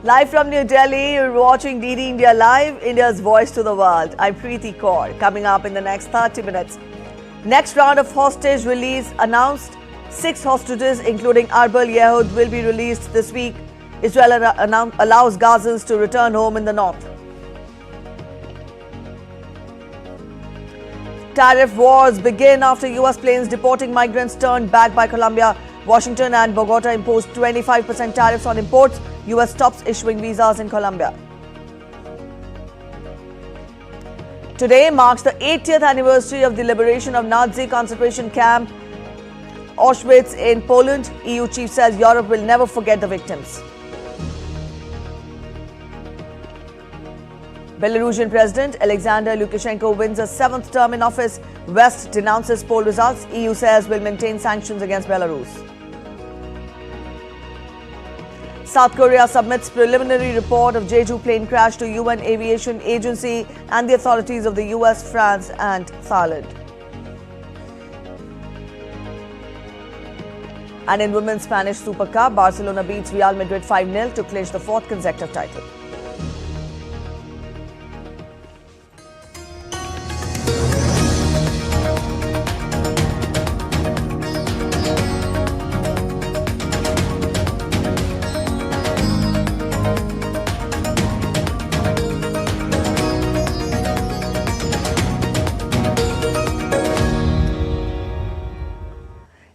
Live from New Delhi, you're watching DD India Live, India's voice to the world. I'm Preeti Kaur. Coming up in the next 30 minutes. Next round of hostage release announced. 6 hostages, including Arbel Yehud, will be released this week. Israel allows Gazans to return home in the north. Tariff wars begin after US planes deporting migrants turned back by Colombia. Washington and Bogota imposed 25% tariffs on imports. US stops issuing visas in Colombia. Today marks the 80th anniversary of the liberation of Nazi concentration camp Auschwitz in Poland. EU chief says Europe will never forget the victims. Belarusian President Alexander Lukashenko wins a 7th term in office. West denounces poll results. EU says will maintain sanctions against Belarus. South Korea submits preliminary report of Jeju plane crash to UN Aviation Agency and the authorities of the US, France and Thailand. And in Women's Spanish Super Cup, Barcelona beats Real Madrid 5-0 to clinch the 4th consecutive title.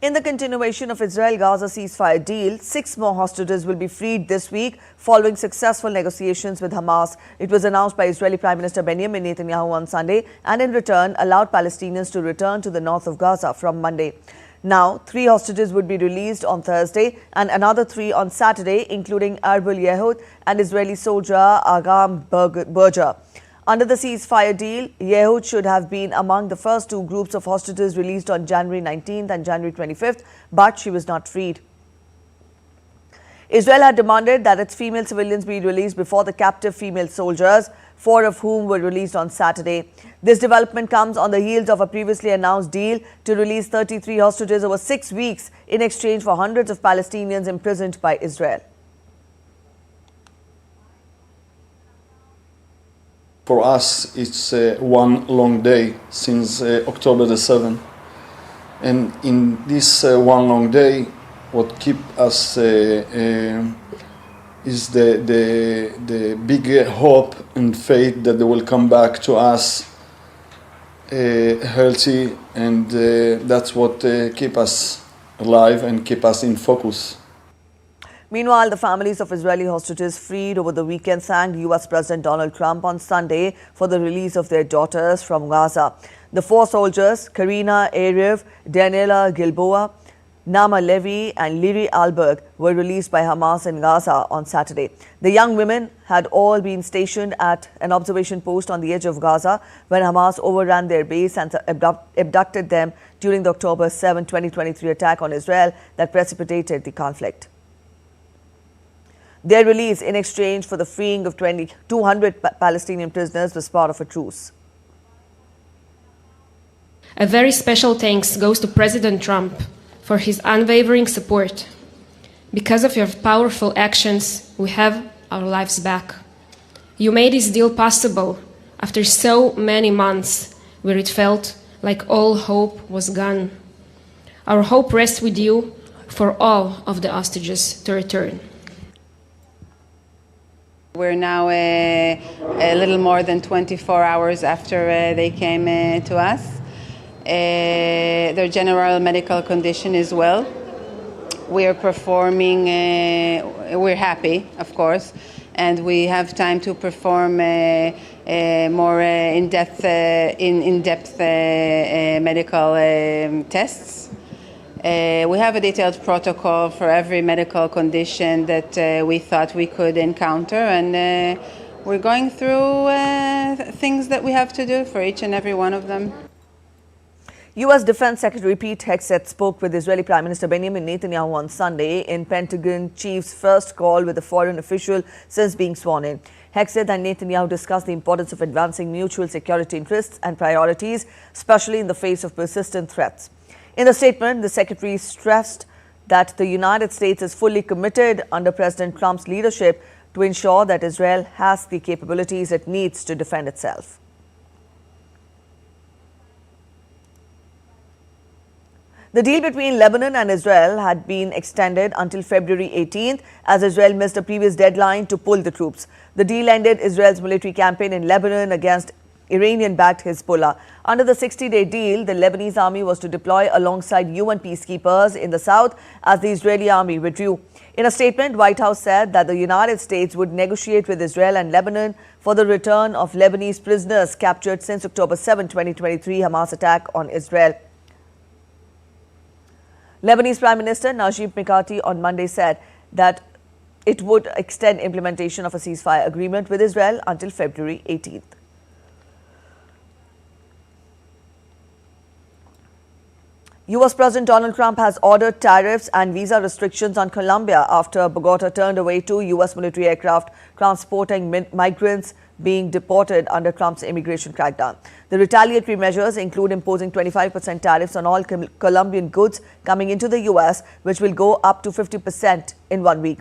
In the continuation of Israel-Gaza ceasefire deal, 6 more hostages will be freed this week following successful negotiations with Hamas. It was announced by Israeli Prime Minister Benjamin Netanyahu on Sunday and in return allowed Palestinians to return to the north of Gaza from Monday. Now, 3 hostages would be released on Thursday and another 3 on Saturday, including Arbel Yehud and Israeli soldier Agam Berger. Under the ceasefire deal, Yehud should have been among the first 2 groups of hostages released on January 19th and January 25th, but she was not freed. Israel had demanded that its female civilians be released before the captive female soldiers, 4 of whom were released on Saturday. This development comes on the heels of a previously announced deal to release 33 hostages over 6 weeks in exchange for hundreds of Palestinians imprisoned by Israel. For us, it's one long day since October the 7th. And in this one long day, what keeps us is the big hope and faith that they will come back to us healthy, and that's what keeps us alive and keep us in focus. Meanwhile, the families of Israeli hostages freed over the weekend thanked US President Donald Trump on Sunday for the release of their daughters from Gaza. The 4 soldiers, Karina Ariv, Daniela Gilboa, Nama Levy and Liri Alberg, were released by Hamas in Gaza on Saturday. The young women had all been stationed at an observation post on the edge of Gaza when Hamas overran their base and abducted them during the October 7, 2023 attack on Israel that precipitated the conflict. Their release in exchange for the freeing of 200 Palestinian prisoners was part of a truce. A very special thanks goes to President Trump for his unwavering support. Because of your powerful actions, we have our lives back. You made this deal possible after so many months where it felt like all hope was gone. Our hope rests with you for all of the hostages to return. We're now a little more than 24 hours after they came to us. Their general medical condition is well. We are performing, we're happy, of course, and we have time to perform more in-depth medical tests. We have a detailed protocol for every medical condition that we thought we could encounter, and we're going through things that we have to do for each and every one of them. U.S. Defense Secretary Pete Hegseth spoke with Israeli Prime Minister Benjamin Netanyahu on Sunday in Pentagon chief's first call with a foreign official since being sworn in. Hegseth and Netanyahu discussed the importance of advancing mutual security interests and priorities, especially in the face of persistent threats. In the statement, the secretary stressed that the United States is fully committed under President Trump's leadership to ensure that Israel has the capabilities it needs to defend itself. The deal between Lebanon and Israel had been extended until February 18th as Israel missed a previous deadline to pull the troops. The deal ended Israel's military campaign in Lebanon against Iranian-backed Hezbollah. Under the 60-day deal, the Lebanese army was to deploy alongside UN peacekeepers in the south as the Israeli army withdrew. In a statement, White House said that the United States would negotiate with Israel and Lebanon for the return of Lebanese prisoners captured since October 7, 2023 Hamas attack on Israel. Lebanese Prime Minister Najib Mikati on Monday said that it would extend implementation of a ceasefire agreement with Israel until February 18th. US President Donald Trump has ordered tariffs and visa restrictions on Colombia after Bogota turned away two US military aircraft transporting migrants being deported under Trump's immigration crackdown. The retaliatory measures include imposing 25% tariffs on all Colombian goods coming into the US, which will go up to 50% in 1 week.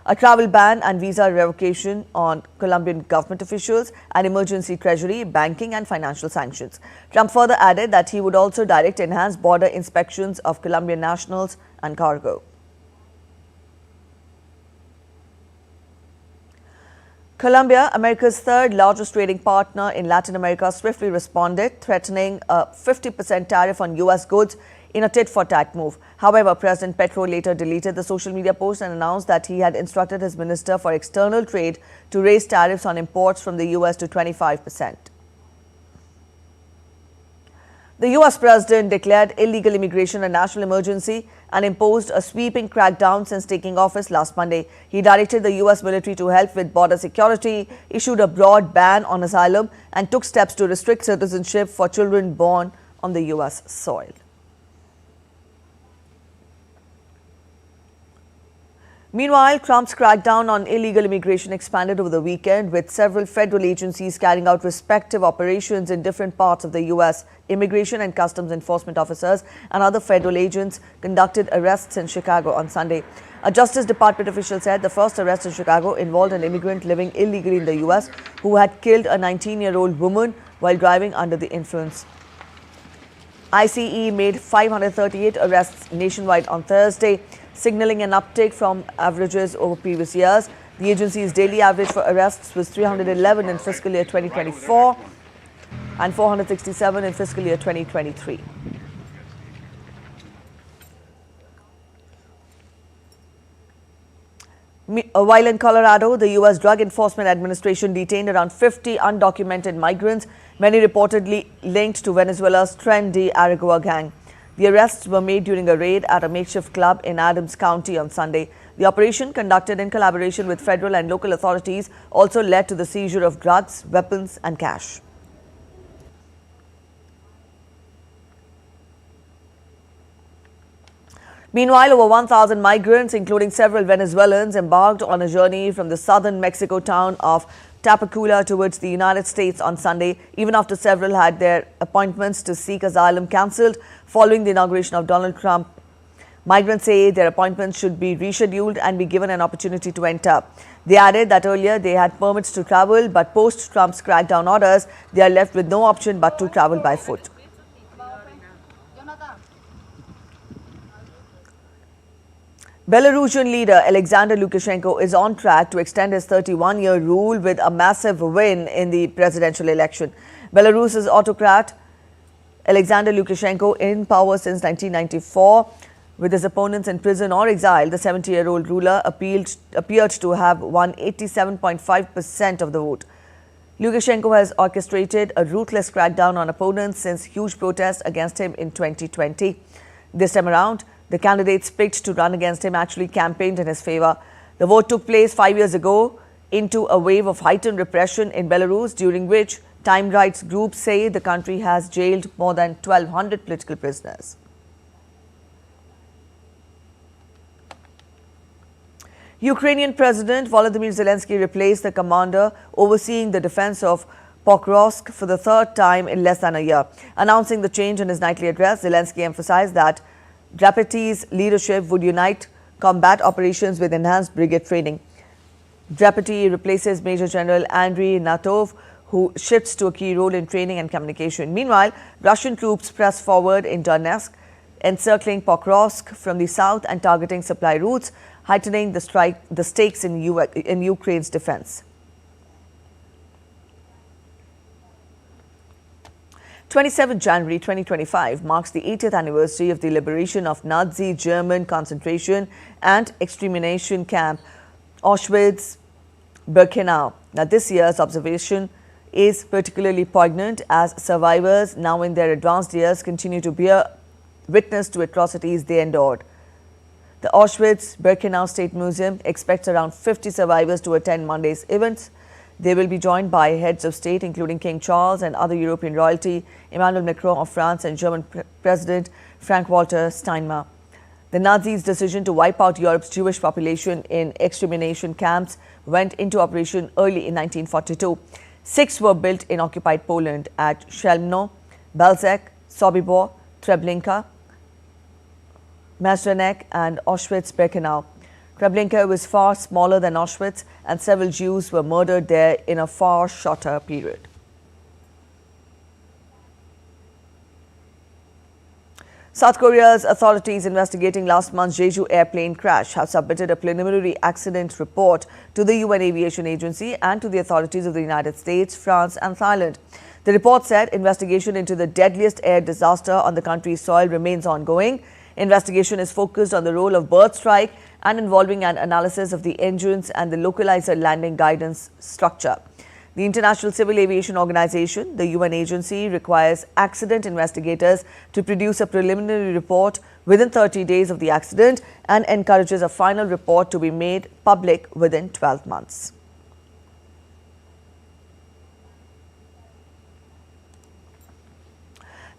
A travel ban and visa revocation on Colombian government officials, and emergency treasury, banking and financial sanctions. Trump further added that he would also direct enhanced border inspections of Colombian nationals and cargo. Colombia, America's third largest trading partner in Latin America, swiftly responded, threatening a 50% tariff on US goods in a tit-for-tat move. However, President Petro later deleted the social media post and announced that he had instructed his Minister for External Trade to raise tariffs on imports from the US to 25%. The US President declared illegal immigration a national emergency and imposed a sweeping crackdown since taking office last Monday. He directed the US military to help with border security, issued a broad ban on asylum, and took steps to restrict citizenship for children born on the US soil. Meanwhile, Trump's crackdown on illegal immigration expanded over the weekend, with several federal agencies carrying out respective operations in different parts of the U.S. Immigration and Customs Enforcement officers and other federal agents conducted arrests in Chicago on Sunday. A Justice Department official said the first arrest in Chicago involved an immigrant living illegally in the U.S. who had killed a 19-year-old woman while driving under the influence. ICE made 538 arrests nationwide on Thursday, signaling an uptick from averages over previous years. The agency's daily average for arrests was 311 in fiscal year 2024 and 467 in fiscal year 2023. While in Colorado, the U.S. Drug Enforcement Administration detained around 50 undocumented migrants, many reportedly linked to Venezuela's trendy Aragua gang. The arrests were made during a raid at a makeshift club in Adams County on Sunday. The operation, conducted in collaboration with federal and local authorities, also led to the seizure of drugs, weapons and cash. Meanwhile, over 1,000 migrants, including several Venezuelans, embarked on a journey from the southern Mexico town of Tapachula towards the United States on Sunday, even after several had their appointments to seek asylum cancelled following the inauguration of Donald Trump. Migrants say their appointments should be rescheduled and be given an opportunity to enter. They added that earlier they had permits to travel, but post-Trump's crackdown orders, they are left with no option but to travel by foot. Belarusian leader Alexander Lukashenko is on track to extend his 31-year rule with a massive win in the presidential election. Belarus's autocrat Alexander Lukashenko, in power since 1994, with his opponents in prison or exile, the 70-year-old ruler appeared to have won 87.5% of the vote. Lukashenko has orchestrated a ruthless crackdown on opponents since huge protests against him in 2020. This time around, the candidates picked to run against him actually campaigned in his favor. The vote took place 5 years ago into a wave of heightened repression in Belarus, during which time rights groups say the country has jailed more than 1,200 political prisoners. Ukrainian President Volodymyr Zelensky replaced the commander overseeing the defense of Pokrovsk for the third time in less than a year. Announcing the change in his nightly address, Zelensky emphasized that Drapety's leadership would unite combat operations with enhanced brigade training. Deputy replaces Major General Andriy Natov, who shifts to a key role in training and communication. Meanwhile, Russian troops press forward in Donetsk, encircling Pokrovsk from the south and targeting supply routes, heightening the stakes in Ukraine's defense. 27 January 2025 marks the 80th anniversary of the liberation of Nazi German concentration and extermination camp Auschwitz-Birkenau. Now, this year's observation is particularly poignant as survivors, now in their advanced years, continue to bear witness to atrocities they endured. The Auschwitz-Birkenau State Museum expects around 50 survivors to attend Monday's events. They will be joined by heads of state, including King Charles and other European royalty, Emmanuel Macron of France and German President Frank-Walter Steinmeier. The Nazis' decision to wipe out Europe's Jewish population in extermination camps went into operation early in 1942. 6 were built in occupied Poland at Chełmno, Belzec, Sobibor, Treblinka, Majdanek and Auschwitz-Birkenau. Treblinka was far smaller than Auschwitz, and several Jews were murdered there in a far shorter period. South Korea's authorities investigating last month's Jeju Air plane crash have submitted a preliminary accident report to the UN Aviation Agency and to the authorities of the United States, France and Thailand. The report said investigation into the deadliest air disaster on the country's soil remains ongoing. Investigation is focused on the role of bird strike and involving an analysis of the engines and the localizer landing guidance structure. The International Civil Aviation Organization, the UN agency, requires accident investigators to produce a preliminary report within 30 days of the accident and encourages a final report to be made public within 12 months.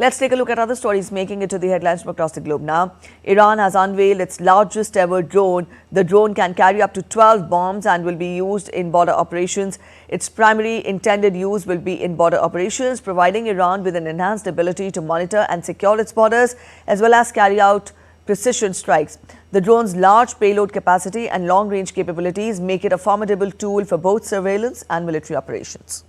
Let's take a look at other stories making it to the headlines from across the globe now. Iran has unveiled its largest ever drone. The drone can carry up to 12 bombs and will be used in border operations. Its primary intended use will be in border operations, providing Iran with an enhanced ability to monitor and secure its borders, as well as carry out precision strikes. The drone's large payload capacity and long-range capabilities make it a formidable tool for both surveillance and military operations.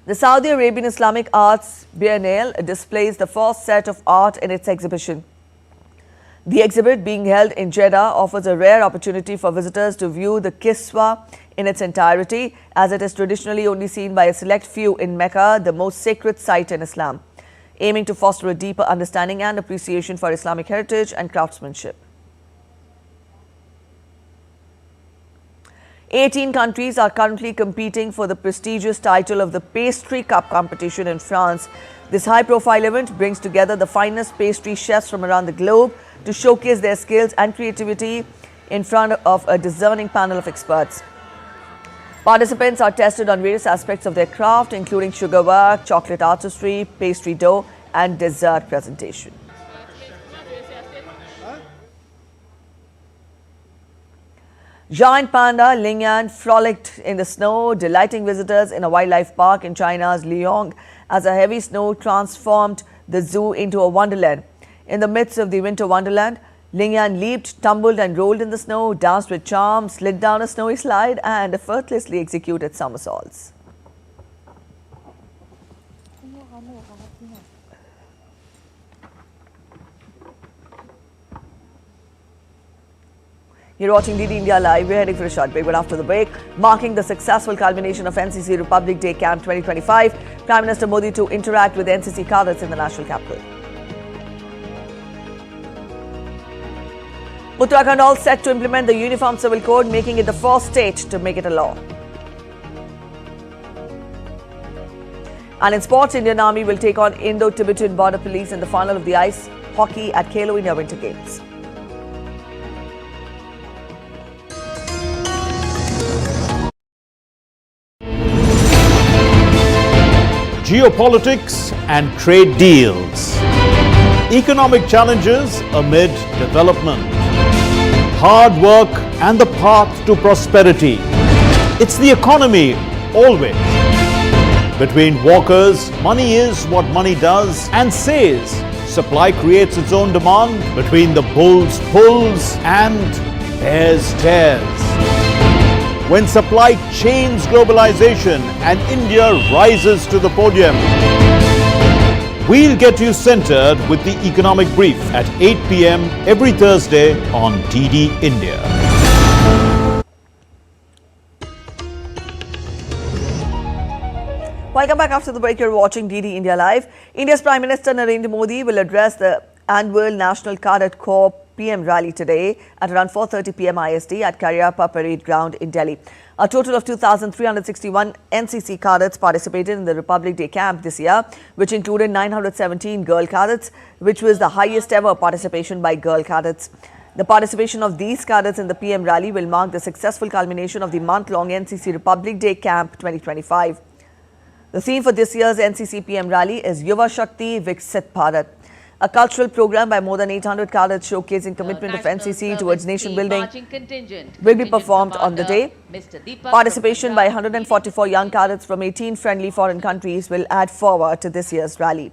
The Saudi Arabian Islamic Arts Biennale displays the first set of art in its exhibition. The exhibit, being held in Jeddah, offers a rare opportunity for visitors to view the Kiswa in its entirety, as it is traditionally only seen by a select few in Mecca, the most sacred site in Islam, aiming to foster a deeper understanding and appreciation for Islamic heritage and craftsmanship. 18 countries are currently competing for the prestigious title of the Pastry Cup competition in France. This high-profile event brings together the finest pastry chefs from around the globe to showcase their skills and creativity in front of a discerning panel of experts. Participants are tested on various aspects of their craft, including sugar work, chocolate artistry, pastry dough, and dessert presentation. Giant panda Lingyan frolicked in the snow, delighting visitors in a wildlife park in China's Liang as a heavy snow transformed the zoo into a wonderland. In the midst of the winter wonderland, Lingyan leaped, tumbled and rolled in the snow, danced with charm, slid down a snowy slide and effortlessly executed somersaults. You're watching DD India Live. We're heading for a short break, but after the break, marking the successful culmination of NCC Republic Day Camp 2025, Prime Minister Modi to interact with NCC cadets in the national capital. Uttarakhand all set to implement the Uniform Civil Code, making it the first state to make it a law. And in sports, Indian Army will take on Indo-Tibetan Border Police in the final of the ice hockey at Khelo India Winter Games. Geopolitics and trade deals. Economic challenges amid development. Hard work and the path to prosperity. It's the economy always. Between walkers, money is what money does and says, supply creates its own demand, between the bulls pulls and bears tears. When supply chains globalization and India rises to the podium. We'll get you centered with the economic brief at 8 p.m. every Thursday on DD India. Welcome back after the break. You're watching DD India Live. India's Prime Minister Narendra Modi will address the annual National Cadet Corps PM rally today at around 4:30 p.m. IST at Cariappa Parade Ground in Delhi. A total of 2,361 NCC cadets participated in the Republic Day camp this year, which included 917 girl cadets, which was the highest ever participation by girl cadets. The participation of these cadets in the PM rally will mark the successful culmination of the month-long NCC Republic Day Camp 2025. The theme for this year's NCC PM rally is Yuva Shakti Viksit Bharat, a cultural program by more than 800 cadets showcasing commitment of NCC towards nation building will be performed on the day. Participation by 144 young cadets from 18 friendly foreign countries will add forward to this year's rally.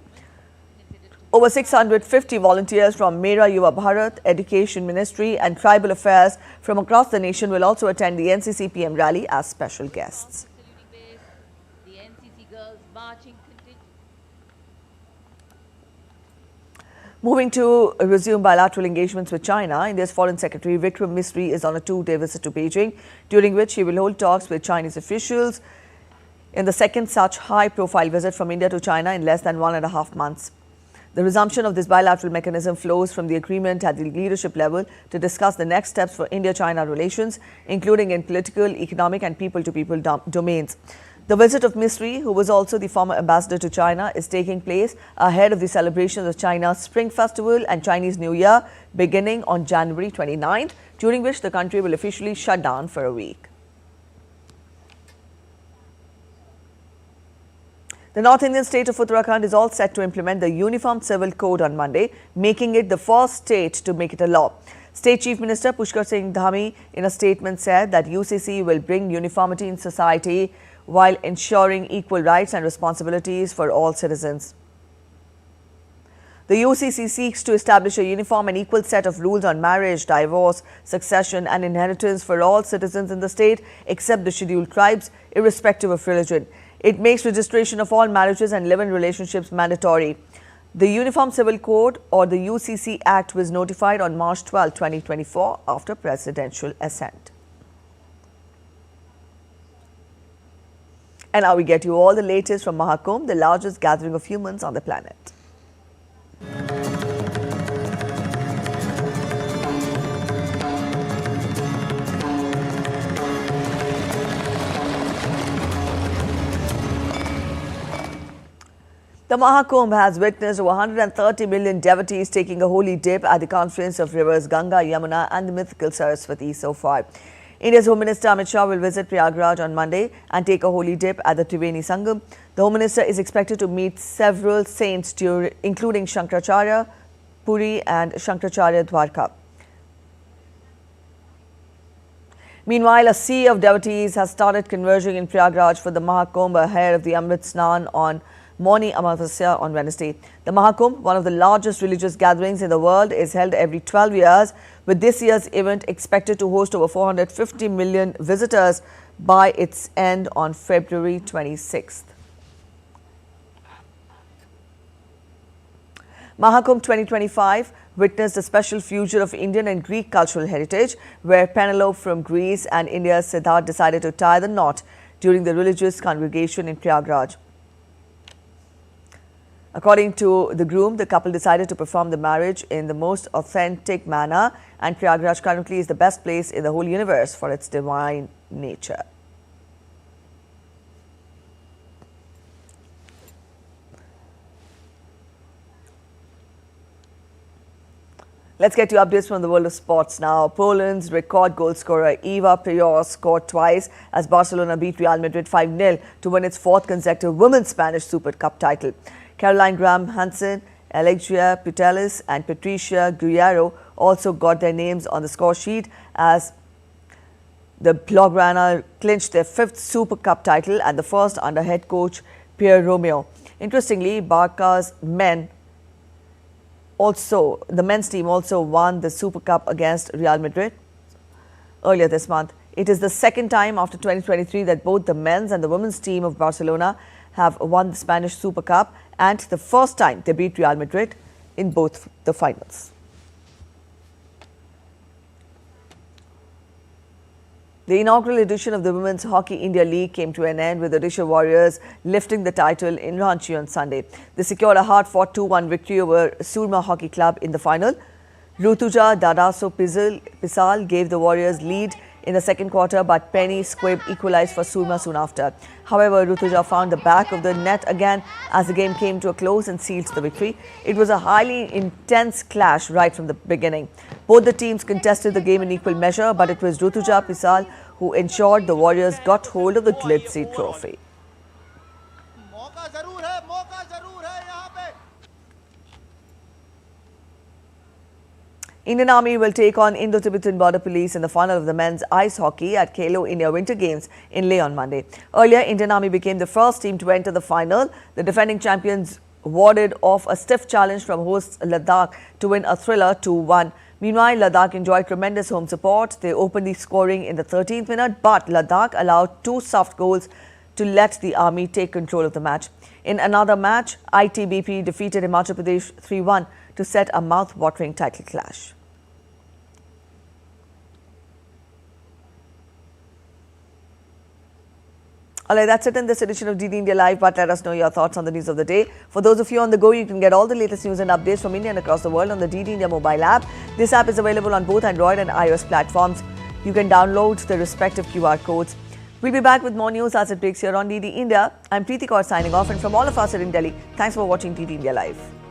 Over 650 volunteers from Mera Yuva Bharat, Education Ministry and Tribal Affairs from across the nation will also attend the NCC PM rally as special guests. Moving to resume bilateral engagements with China, India's Foreign Secretary Vikram Misri is on a two-day visit to Beijing, during which he will hold talks with Chinese officials in the second such high-profile visit from India to China in less than 1.5 months. The resumption of this bilateral mechanism flows from the agreement at the leadership level to discuss the next steps for India-China relations, including in political, economic and people-to-people domains. The visit of Misri, who was also the former ambassador to China, is taking place ahead of the celebrations of China's Spring Festival and Chinese New Year beginning on January 29th, during which the country will officially shut down for a week. The North Indian state of Uttarakhand is all set to implement the Uniform Civil Code on Monday, making it the first state to make it a law. State Chief Minister Pushkar Singh Dhami in a statement said that UCC will bring uniformity in society while ensuring equal rights and responsibilities for all citizens. The UCC seeks to establish a uniform and equal set of rules on marriage, divorce, succession and inheritance for all citizens in the state except the scheduled tribes, irrespective of religion. It makes registration of all marriages and live-in relationships mandatory. The Uniform Civil Code or the UCC Act was notified on March 12, 2024 after presidential assent. And now we get you all the latest from Mahakumbh, the largest gathering of humans on the planet. The Mahakumbh has witnessed over 130 million devotees taking a holy dip at the confluence of rivers Ganga, Yamuna and the mythical Saraswati so far. India's Home Minister Amit Shah will visit Prayagraj on Monday and take a holy dip at the Triveni Sangam. The Home Minister is expected to meet several saints, including Shankaracharya, Puri and Shankaracharya Dwarka. Meanwhile, a sea of devotees has started converging in Prayagraj for the Mahakumbh ahead of the Amrit Snan on Mauni Amavasya on Wednesday. The Mahakumbh, one of the largest religious gatherings in the world, is held every 12 years, with this year's event expected to host over 450 million visitors by its end on February 26th. Mahakumbh 2025 witnessed a special fusion of Indian and Greek cultural heritage, where Penelope from Greece and India's Siddharth decided to tie the knot during the religious congregation in Prayagraj. According to the groom, the couple decided to perform the marriage in the most authentic manner, and Prayagraj currently is the best place in the whole universe for its divine nature. Let's get to updates from the world of sports now. Poland's record goal scorer Eva Pior scored twice as Barcelona beat Real Madrid 5-0 to win its fourth consecutive Women's Spanish Super Cup title. Caroline Graham Hansen, Alexia Putellas and Patricia Guerrero also got their names on the score sheet as the Blaugrana clinched their fifth Super Cup title and the first under head coach Pierre Romeo. Interestingly, Barca's men the men's team also won the Super Cup against Real Madrid earlier this month. It is the second time after 2023 that both the men's and the women's team of Barcelona have won the Spanish Super Cup, and the first time they beat Real Madrid in both the finals. The inaugural edition of the Women's Hockey India League came to an end with the Odisha Warriors lifting the title in Ranchi on Sunday. They secured a hard-fought 2-1 victory over Surma Hockey Club in the final. Rutuja Dadaso Pisal gave the Warriors lead in the second quarter, but Penny Squibb equalized for Surma soon after. However, Rutuja found the back of the net again as the game came to a close and sealed the victory. It was a highly intense clash right from the beginning. Both the teams contested the game in equal measure, but it was Rutuja Pisal who ensured the Warriors got hold of the glitzy trophy. Indian Army will take on Indo-Tibetan Border Police in the final of the men's ice hockey at Khelo India Winter Games in Leh on Monday. Earlier, Indian Army became the first team to enter the final. The defending champions warded off a stiff challenge from hosts Ladakh to win a thriller 2-1. Meanwhile, Ladakh enjoyed tremendous home support. They opened the scoring in the 13th minute, but Ladakh allowed 2 soft goals to let the Army take control of the match. In another match, ITBP defeated Himachal Pradesh 3-1 to set a mouth-watering title clash. Alright, that's it in this edition of DD India Live, but let us know your thoughts on the news of the day. For those of you on the go, you can get all the latest news and updates from India and across the world on the DD India mobile app. This app is available on both Android and iOS platforms. You can download the respective QR codes. We'll be back with more news as it breaks here on DD India. I'm Preeti Kaur signing off, and from all of us here in Delhi, thanks for watching DD India Live.